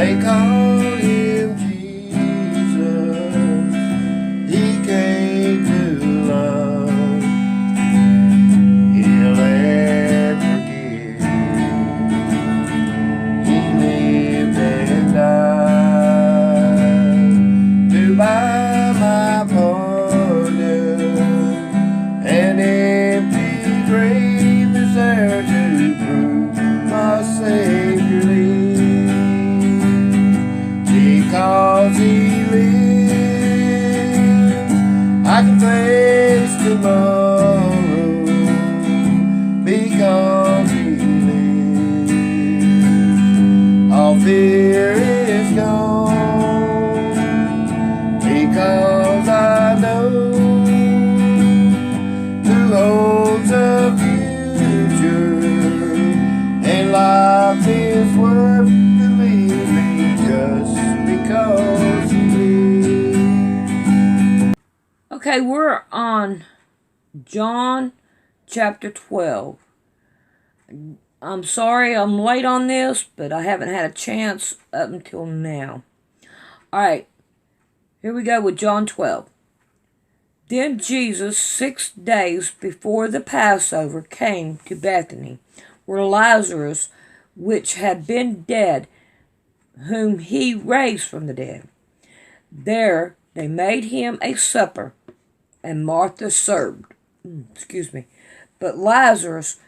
They called him Jesus. He came to love, heal and forgive. He lived and died to buy my pardon. An empty grave is there to prove my Savior lives. Because he lives, I can face tomorrow. Because he lives, all fear is gone. Because I know who holds the future, and life is worth the living just because he lives. Okay, we're on John chapter 12. I'm sorry I'm late on this, but I haven't had a chance up until now. Alright, here we go with John 12. Then Jesus, 6 days before the Passover, came to Bethany, where Lazarus, which had been dead, whom he raised from the dead. There they made him a supper, and Martha served. But Lazarus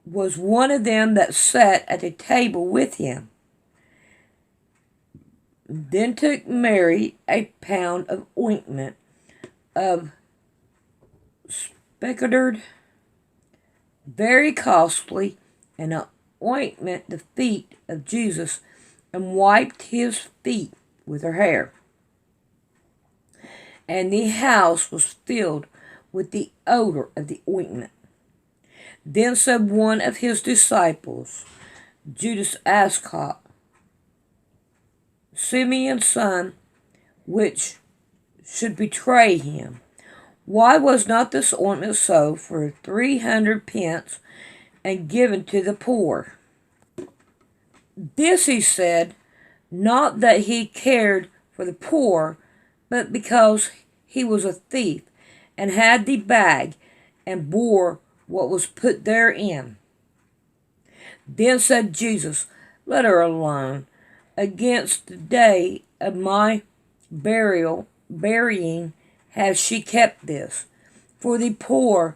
was one of them that sat at the table with him. Then took Mary a pound of ointment of spikenard, very costly, and ointment the feet of Jesus, and wiped his feet with her hair. And the house was filled with the odor of the ointment. Then said one of his disciples, Judas Iscariot, Simeon's son, which should betray him, why was not this ointment sold for 300 pence and given to the poor? This he said, not that he cared for the poor, but because he was a thief, and had the bag, and bore what was put therein. Then said Jesus, let her alone. Against the day of my burying has she kept this. For the poor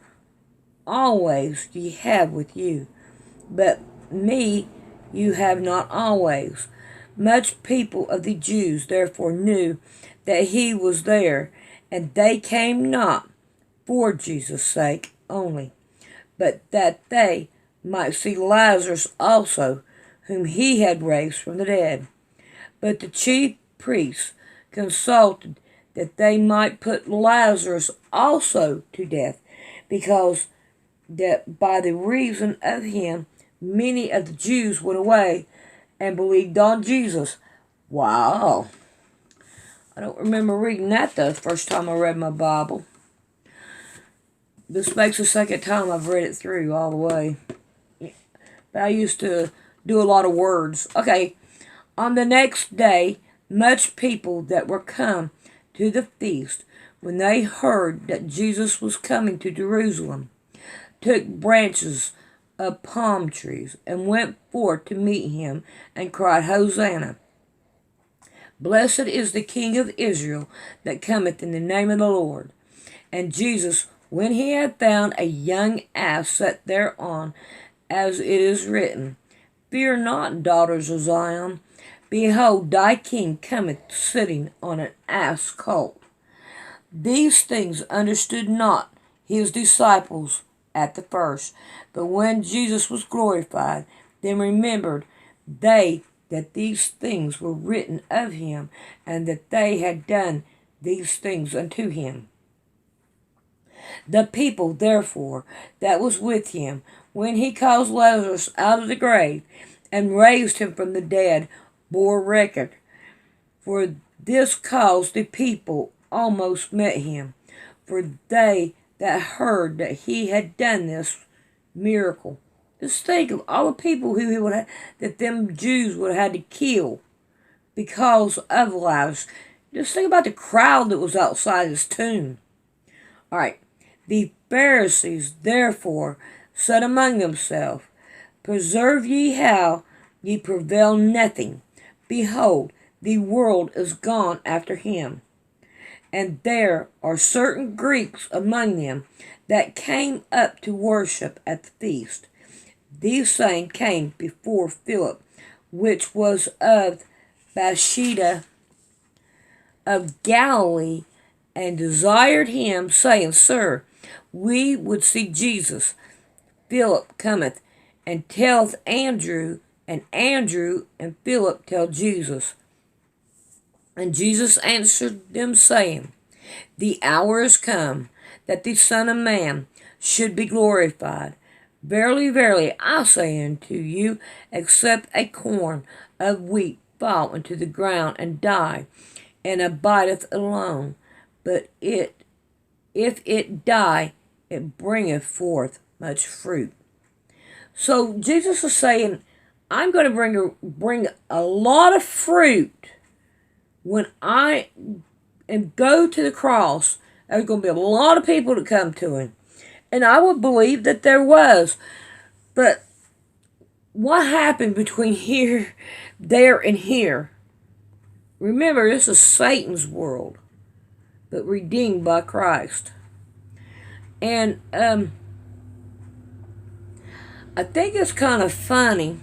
always ye have with you, but me you have not always. Much people of the Jews therefore knew that he was there, and they came not for Jesus' sake only, but that they might see Lazarus also, whom he had raised from the dead. But the chief priests consulted that they might put Lazarus also to death, because that by the reason of him many of the Jews went away and believed on Jesus. Wow. I don't remember reading that the first time I read my Bible. This makes the second time I've read it through all the way. But I used to do a lot of words. Okay. On the next day, much people that were come to the feast, when they heard that Jesus was coming to Jerusalem, took branches of palm trees and went forth to meet him and cried, Hosanna! Blessed is the King of Israel that cometh in the name of the Lord. And Jesus, when he had found a young ass set thereon, as it is written, Fear not, daughters of Zion. Behold, thy king cometh sitting on an ass colt. These things understood not his disciples at the first. But when Jesus was glorified, then remembered they that these things were written of him, and that they had done these things unto him. The people, therefore, that was with him, when he caused Lazarus out of the grave, and raised him from the dead, bore record. For this cause the people almost met him, for they that heard that he had done this miracle Just think of all the people who he would have, that them Jews would have had to kill because of Lazarus. Just think about the crowd that was outside his tomb. All right. The Pharisees therefore said among themselves, Preserve ye how ye prevail nothing. Behold, the world is gone after him. And there are certain Greeks among them that came up to worship at the feast. These same came before Philip, which was of Bethsaida of Galilee, and desired him, saying, Sir, we would see Jesus. Philip cometh, and telleth Andrew, and Andrew and Philip tell Jesus. And Jesus answered them, saying, The hour is come, that the Son of Man should be glorified. Verily, verily, I say unto you, except a corn of wheat fall into the ground and die, and abideth alone, but if it die, it bringeth forth much fruit. So Jesus is saying, I'm going to bring a lot of fruit when I go to the cross. There's going to be a lot of people that come to him. And I would believe that there was. But what happened between here, there, and here? Remember, this is Satan's world, but redeemed by Christ. And I think it's kind of funny,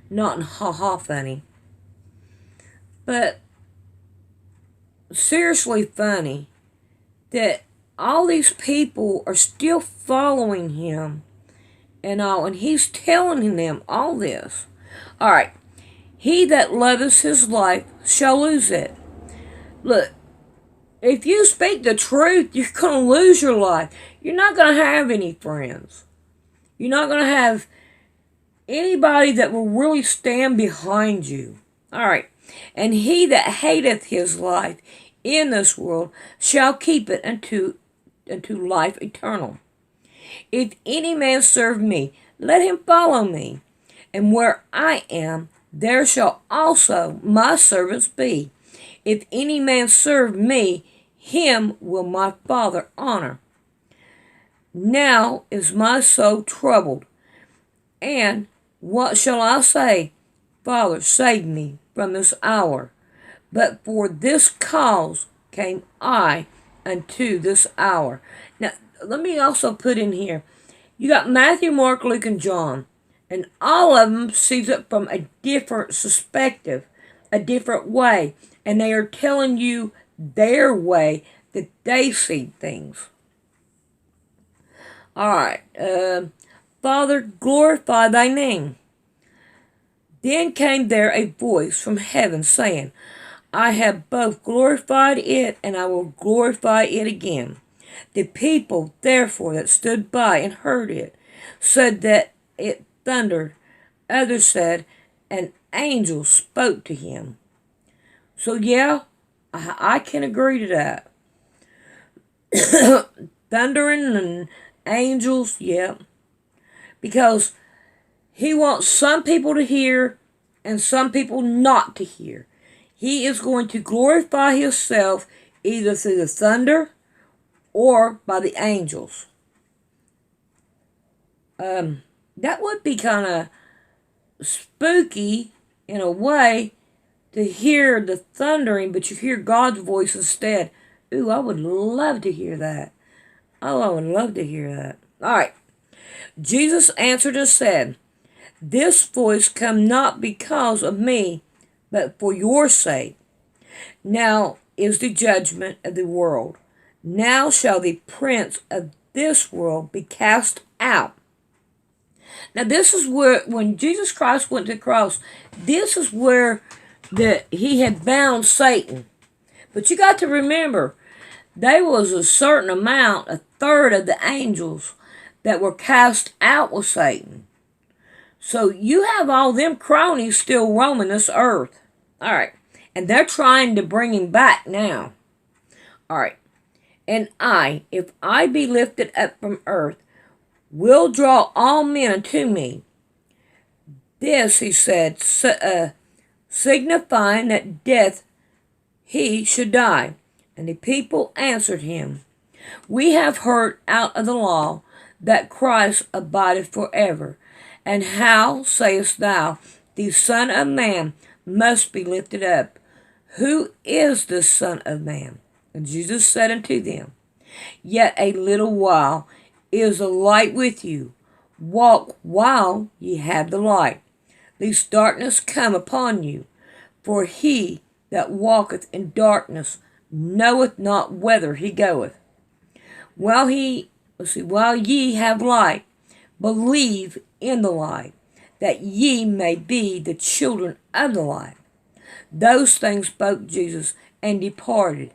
not in ha-ha funny, but seriously funny that all these people are still following him and all, and he's telling them all this. All right, he that loveth his life shall lose it. Look, if you speak the truth, you're going to lose your life. You're not going to have any friends. You're not going to have anybody that will really stand behind you. All right. And he that hateth his life in this world shall keep it unto life eternal. If any man serve me, let him follow me. And where I am, there shall also my servants be. If any man serve me, him will my Father honor. Now is my soul troubled, and what shall I say? Father, save me from this hour. But for this cause came I unto this hour. Now, let me also put in here, you got Matthew, Mark, Luke, and John, and all of them sees it from a different perspective, a different way, and they are telling you their way that they see things. All right, Father, glorify thy name. Then came there a voice from heaven saying, I have both glorified it, and I will glorify it again. The people, therefore, that stood by and heard it, said that it thundered. Others said, an angel spoke to him. So yeah, I can agree to that. Thundering and angels, yeah. Because he wants some people to hear and some people not to hear. He is going to glorify himself either through the thunder or by the angels. That would be kind of spooky in a way to hear the thundering, but you hear God's voice instead. Ooh, I would love to hear that. Oh, I would love to hear that. All right. Jesus answered and said, This voice come not because of me, but for your sake. Now is the judgment of the world. Now shall the prince of this world be cast out. Now this is where, when Jesus Christ went to the cross, this is where he had bound Satan. But you got to remember, there was a certain amount, a third of the angels that were cast out with Satan. So you have all them cronies still roaming this earth. All right. And they're trying to bring him back now. All right. And if I be lifted up from earth, will draw all men unto me. This he said, signifying that death he should die. And the people answered him, We have heard out of the law that Christ abideth forever. And how sayest thou, the Son of Man must be lifted up? Who is the Son of Man? And Jesus said unto them, Yet a little while is the light with you. Walk while ye have the light, lest darkness come upon you. For he that walketh in darkness knoweth not whither he goeth. While ye have light, believe in the light, that ye may be the children of the light. Those things spoke Jesus, and departed,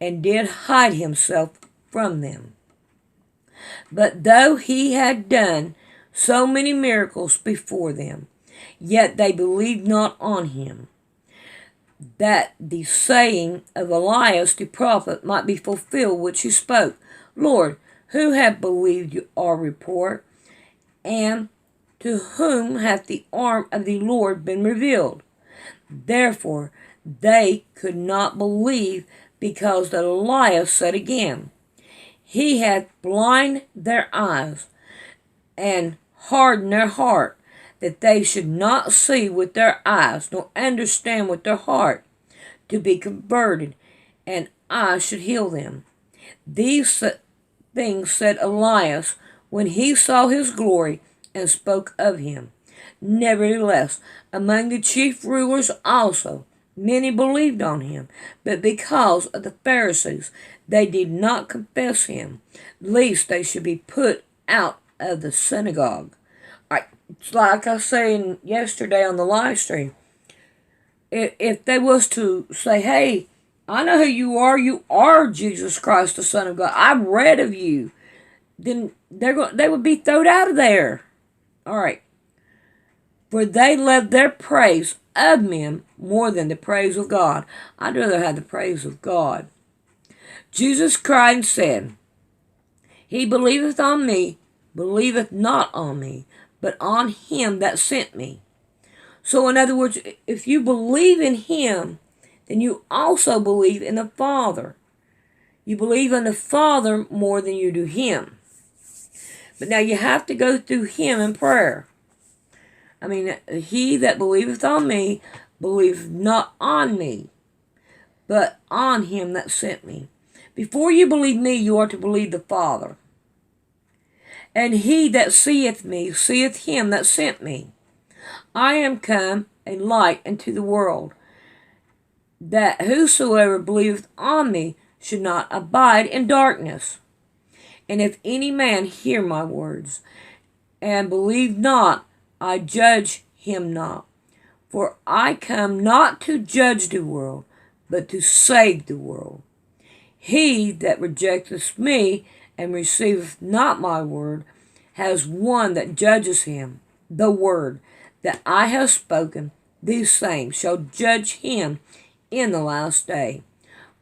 and did hide himself from them. But though he had done so many miracles before them, yet they believed not on him, that the saying of Elias the prophet might be fulfilled, which he spoke, Lord, who hath believed our report? And to whom hath the arm of the Lord been revealed? Therefore they could not believe, because that Elias said again, He hath blinded their eyes, and hardened their heart, that they should not see with their eyes, nor understand with their heart, to be converted, and I should heal them. These things said Elias when he saw his glory, and spoke of him. Nevertheless, among the chief rulers also many believed on him, but because of the Pharisees they did not confess him, lest they should be put out of the synagogue. It's like I was saying yesterday on the live stream. If they was to say, hey, I know who you are Jesus Christ, the Son of God, I've read of you, then they would be thrown out of there. All right. For they love their praise of men more than the praise of God. I'd rather have the praise of God. Jesus cried and said, He believeth on me, believeth not on me, but on him that sent me. So in other words, if you believe in him, then you also believe in the Father. You believe in the Father more than you do him. But now you have to go through him in prayer. I mean, he that believeth on me, believeth not on me, but on him that sent me. Before you believe me, you are to believe the Father. And he that seeth me, seeth him that sent me. I am come a light into the world, that whosoever believeth on me should not abide in darkness. And if any man hear my words, and believe not, I judge him not. For I come not to judge the world, but to save the world. He that rejecteth me, and receiveth not my word, has one that judges him. The word that I have spoken, these same shall judge him in the last day.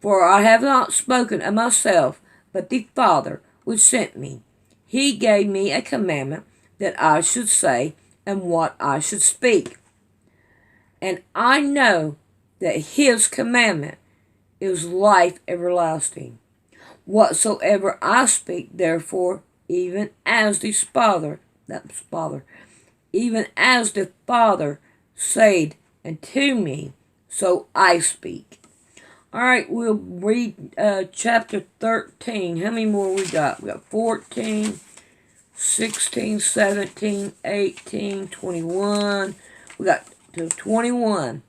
For I have not spoken of myself, but the Father which sent me. He gave me a commandment that I should say, and what I should speak. And I know that his commandment is life everlasting. Whatsoever I speak, therefore, even as the Father, even as the Father said unto me, so I speak. All right, we'll read chapter 13. How many more we got? We got 14, 16, 17, 18, 21. We got to 21.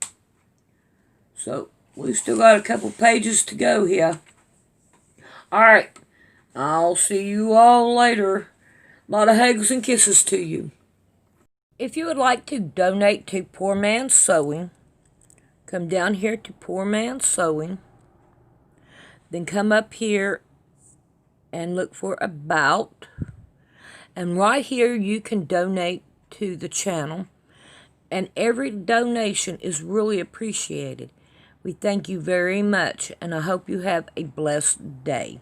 So we still got a couple pages to go here. All right, I'll see you all later. A lot of hugs and kisses to you. If you would like to donate to Poor Man's Sewing, come down here to Poor Man's Sewing. Then come up here and look for About. And right here you can donate to the channel. And every donation is really appreciated. We thank you very much, and I hope you have a blessed day.